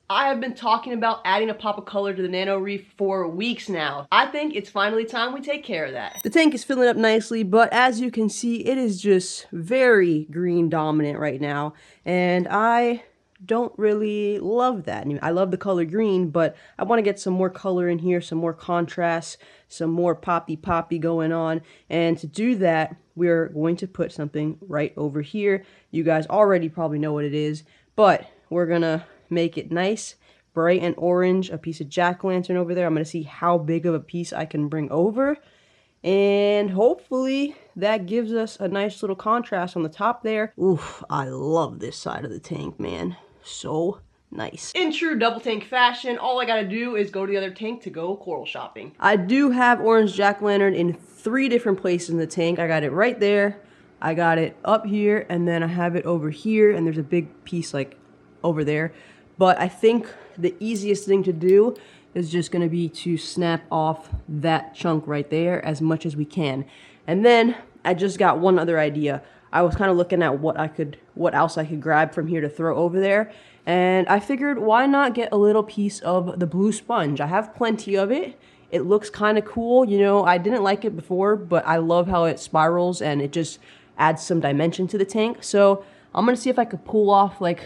I have been talking about adding a pop of color to the Nano Reef for weeks now. I think it's finally time we take care of that. The tank is filling up nicely, but as you can see, it is just very green dominant right now. And I don't really love that. I love the color green, but I want to get some more color in here, some more contrast, some more poppy going on. And to do that, we're going to put something right over here. You guys already probably know what it is, but we're gonna make it nice, bright and orange, a piece of jack-o'-lantern over there. I'm gonna see how big of a piece I can bring over. And hopefully that gives us a nice little contrast on the top there. Oof, I love this side of the tank, man. So nice. In true double tank fashion, all I gotta do is go to the other tank to go coral shopping. I do have orange jack-o'-lantern in 3 different places in the tank. I got it right there, I got it up here, and then I have it over here, and there's a big piece like over there. But I think the easiest thing to do is just gonna be to snap off that chunk right there as much as we can. And then I just got one other idea. I was kind of looking at what else I could grab from here to throw over there. And I figured, why not get a little piece of the blue sponge? I have plenty of it. It looks kind of cool. You know, I didn't like it before, but I love how it spirals and it just adds some dimension to the tank. So I'm gonna see if I could pull off like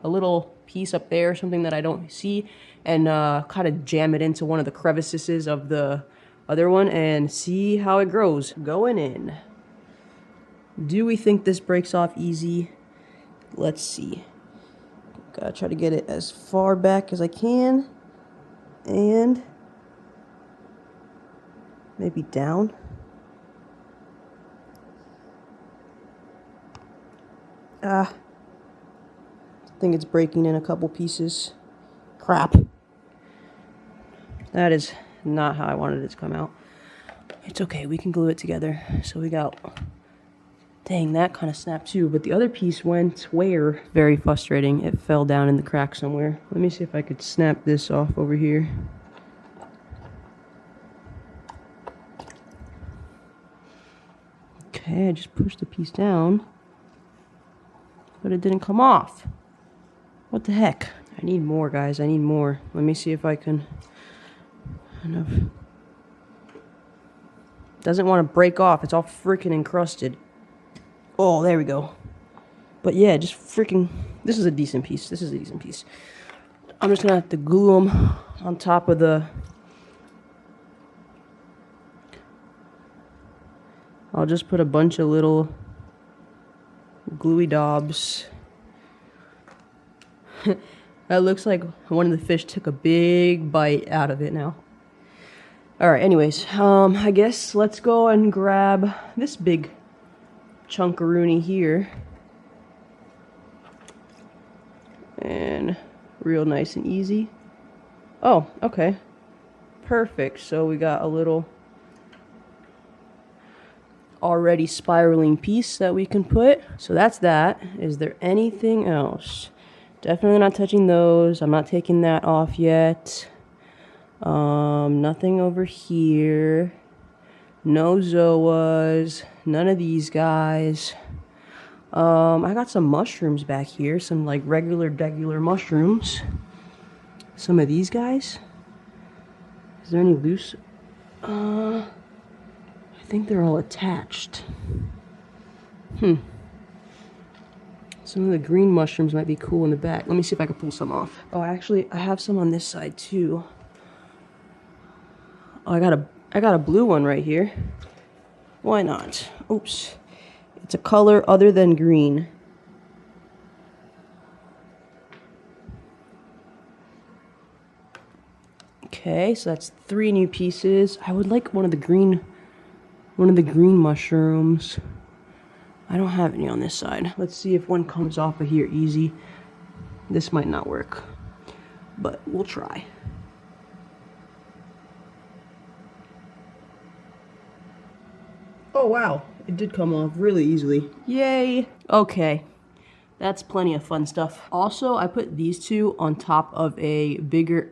a little piece up there, something that I don't see, and kind of jam it into one of the crevices of the other one and see how it grows. Going in. Do we think this breaks off easy? Let's see. Gotta try to get it as far back as I can, and maybe down. I think it's breaking in a couple pieces. Crap. That is not how I wanted it to come out. It's okay, we can glue it together. So we got, dang, that kind of snapped too, but the other piece went where? Very frustrating. It fell down in the crack somewhere. Let me see if I could snap this off over here. Okay, I just pushed the piece down, but it didn't come off. What the heck? I need more, guys. I need more. Let me see if I can kind of... Doesn't want to break off. It's all freaking encrusted. Oh, there we go. But yeah, just freaking... This is a decent piece. This is a decent piece. I'm just going to have to glue them on top of the... I'll just put a bunch of little gluey daubs. That looks like one of the fish took a big bite out of it now. Alright, anyways, I guess let's go and grab this big chunkaroonie here. And real nice and easy. Oh, okay. Perfect. So we got a little already spiraling piece that we can put. So that's that. Is there anything else? Definitely not touching those. I'm not taking that off yet. Nothing over here. No zoas. None of these guys. I got some mushrooms back here. Some like regular mushrooms. Some of these guys. Is there any loose? I think they're all attached. Some of the green mushrooms might be cool in the back. Let me see if I can pull some off. Oh, actually, I have some on this side too. Oh, I got a blue one right here. Why not? Oops. It's a color other than green. Okay, so that's 3 new pieces. I would like one of the green mushrooms. I don't have any on this side. Let's see if one comes off of here easy. This might not work, but we'll try. Oh wow, it did come off really easily. Yay! Okay, that's plenty of fun stuff. Also, I put these 2 on top of a bigger...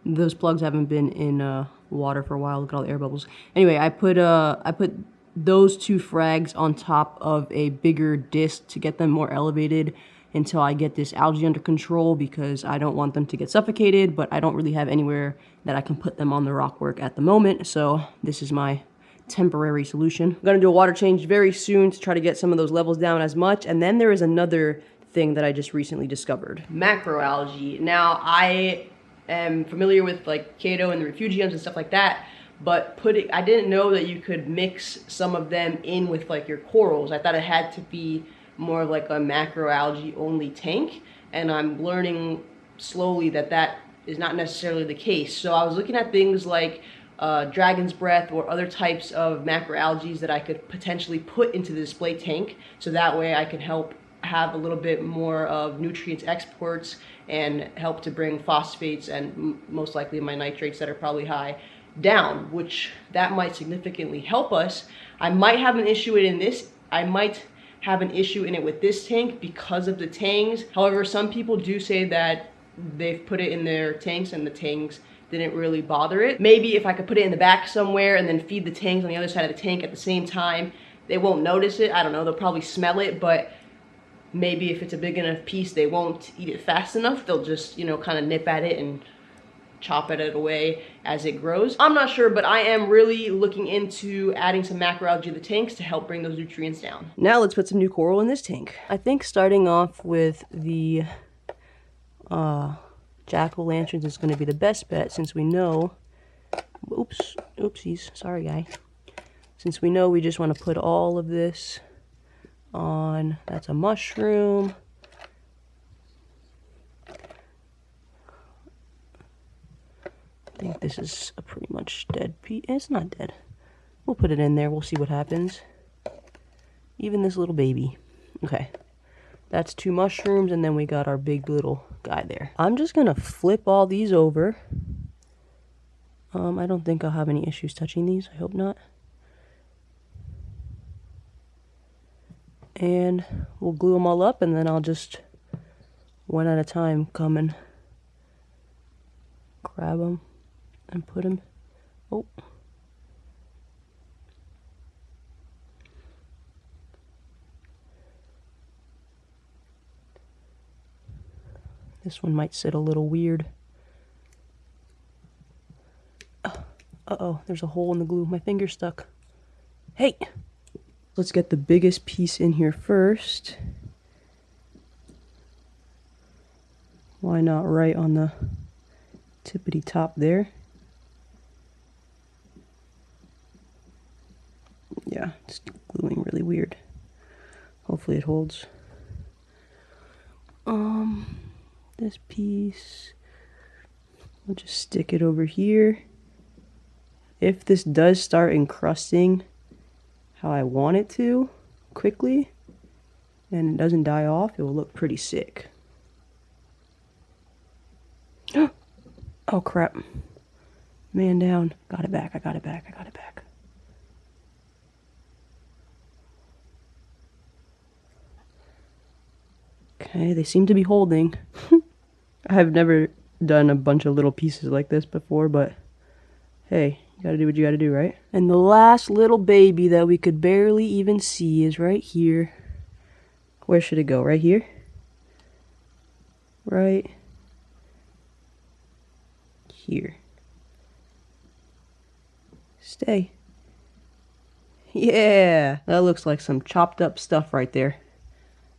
Those plugs haven't been in water for a while. Look at all the air bubbles. Anyway, I put those 2 frags on top of a bigger disc to get them more elevated until I get this algae under control, because I don't want them to get suffocated, but I don't really have anywhere that I can put them on the rockwork at the moment. So this is my temporary solution. I'm gonna do a water change very soon to try to get some of those levels down as much. And then there is another thing that I just recently discovered. Macroalgae. Now, I am familiar with like Chaeto and the refugiums and stuff like that, but I didn't know that you could mix some of them in with like your corals. I thought it had to be more of like a macroalgae only tank, and I'm learning slowly that that is not necessarily the case. So I was looking at things like dragon's breath or other types of macroalgae that I could potentially put into the display tank, so that way I can help have a little bit more of nutrients exports and help to bring phosphates and most likely my nitrates that are probably high down, which that might significantly help us. I might have an issue in this. I might have an issue in it with this tank because of the tangs. However, some people do say that they've put it in their tanks and the tangs didn't really bother it. Maybe if I could put it in the back somewhere and then feed the tangs on the other side of the tank at the same time, they won't notice it. I don't know, they'll probably smell it, but maybe if it's a big enough piece, they won't eat it fast enough. They'll just, you know, kind of nip at it and chop it away as it grows. I'm not sure, but I am really looking into adding some macroalgae to the tanks to help bring those nutrients down. Now let's put some new coral in this tank. I think starting off with the jack-o'-lanterns is going to be the best bet, since we know, oopsies, sorry guy. Since we know we just want to put all of this on, that's a mushroom. I think this is a pretty much dead piece. It's not dead. We'll put it in there, we'll see what happens. Even this little baby. Okay. That's 2 mushrooms, and then we got our big little guy there. I'm just gonna flip all these over. I don't think I'll have any issues touching these. I hope not. And we'll glue them all up, and then I'll just one at a time come and grab them and put them. Oh. This one might sit a little weird. Uh-oh, there's a hole in the glue. My finger's stuck. Hey! Let's get the biggest piece in here first. Why not right on the tippity top there? Yeah, it's gluing really weird. Hopefully it holds. This piece, we'll just stick it over here. If this does start encrusting how I want it to quickly, and it doesn't die off, it will look pretty sick. Oh crap. Man down. Got it back, I got it back, I got it back. Okay, they seem to be holding. I've never done a bunch of little pieces like this before, but hey, you gotta do what you gotta do, right? And the last little baby that we could barely even see is right here. Where should it go? Right here? Right here. Stay. Yeah, that looks like some chopped up stuff right there.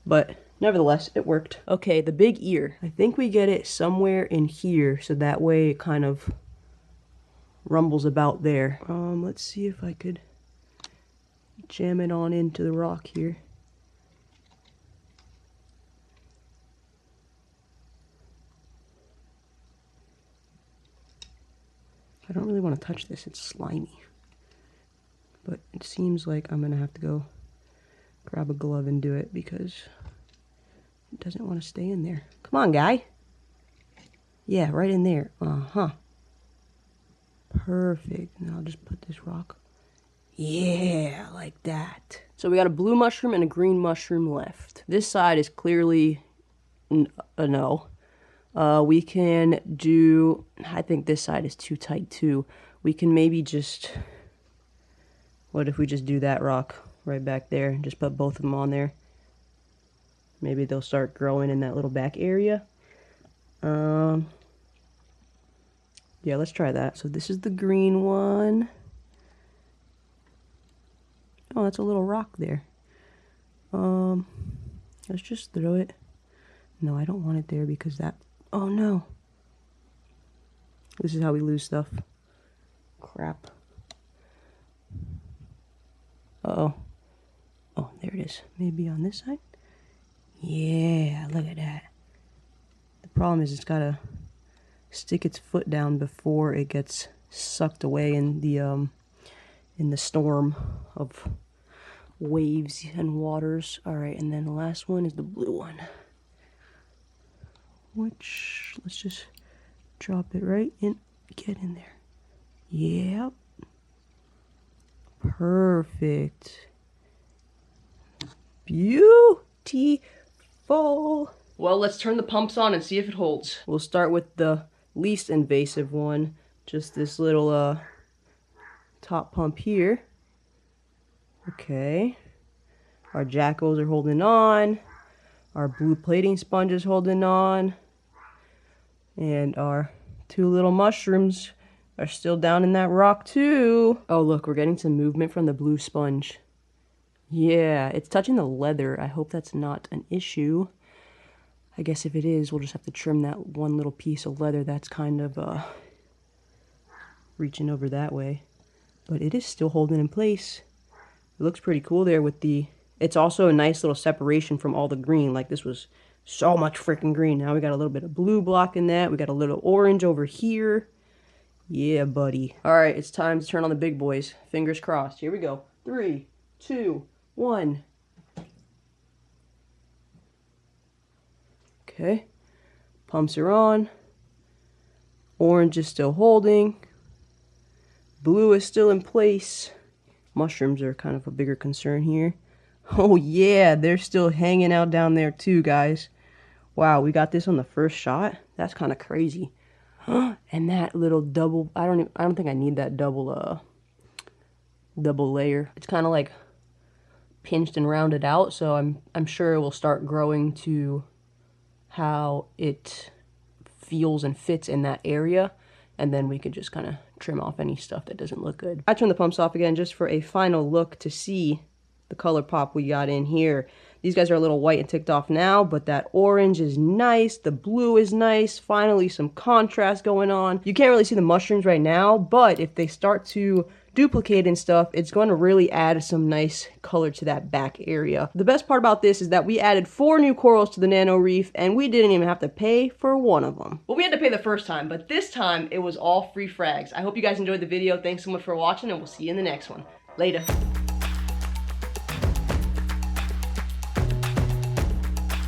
But nevertheless, it worked. Okay, the big ear. I think we get it somewhere in here, so that way it kind of rumbles about there. Let's see if I could jam it on into the rock here. I don't really want to touch this, it's slimy. But it seems like I'm gonna have to go grab a glove and do it because it doesn't want to stay in there. Come on, guy. Yeah, right in there. Uh-huh. Perfect. Now I'll just put this rock. Yeah, like that. So we got a blue mushroom and a green mushroom left. This side is clearly a no. We can do, I think this side is too tight too. We can maybe just, what if we just do that rock right back there and just put both of them on there? Maybe they'll start growing in that little back area. Yeah, let's try that. So this is the green one. Oh, that's a little rock there. Let's just throw it. No, I don't want it there because that... Oh, no. This is how we lose stuff. Crap. Uh-oh. Oh, there it is. Maybe on this side? Yeah, look at that. The problem is it's got to stick its foot down before it gets sucked away in the storm of waves and waters. All right, and then the last one is the blue one, which let's just drop it right in. Get in there. Yep. Perfect. Beautiful. Well, let's turn the pumps on and see if it holds. We'll start with the least invasive one, just this little top pump here. Okay. Our jackals are holding on. Our blue plating sponge is holding on. And our two little mushrooms are still down in that rock too. Oh, look, we're getting some movement from the blue sponge. Yeah, it's touching the leather. I hope that's not an issue. I guess if it is, we'll just have to trim that one little piece of leather that's kind of reaching over that way. But it is still holding in place. It looks pretty cool there with the... It's also a nice little separation from all the green. Like, this was so much freaking green. Now we got a little bit of blue blocking that. We got a little orange over here. Yeah, buddy. All right, it's time to turn on the big boys. Fingers crossed. Here we go. 3, 2, 1. Okay. Pumps are on. Orange is still holding. Blue is still in place. Mushrooms are kind of a bigger concern here. Oh yeah, they're still hanging out down there too, guys. Wow, we got this on the first shot. That's kind of crazy. And that little double, I don't think I need that double layer. It's kind of like pinched and rounded out, so I'm sure it will start growing to how it feels and fits in that area, and then we could just kind of trim off any stuff that doesn't look good. I turned the pumps off again just for a final look to see the color pop we got in here. These guys are a little white and ticked off now, but that orange is nice. The blue is nice. Finally, some contrast going on. You can't really see the mushrooms right now, but if they start to duplicate and stuff, it's going to really add some nice color to that back area. The best part about this is that we added 4 new corals to the Nano Reef, and we didn't even have to pay for one of them. Well, we had to pay the first time, but this time it was all free frags. I hope you guys enjoyed the video. Thanks so much for watching, and we'll see you in the next one. Later.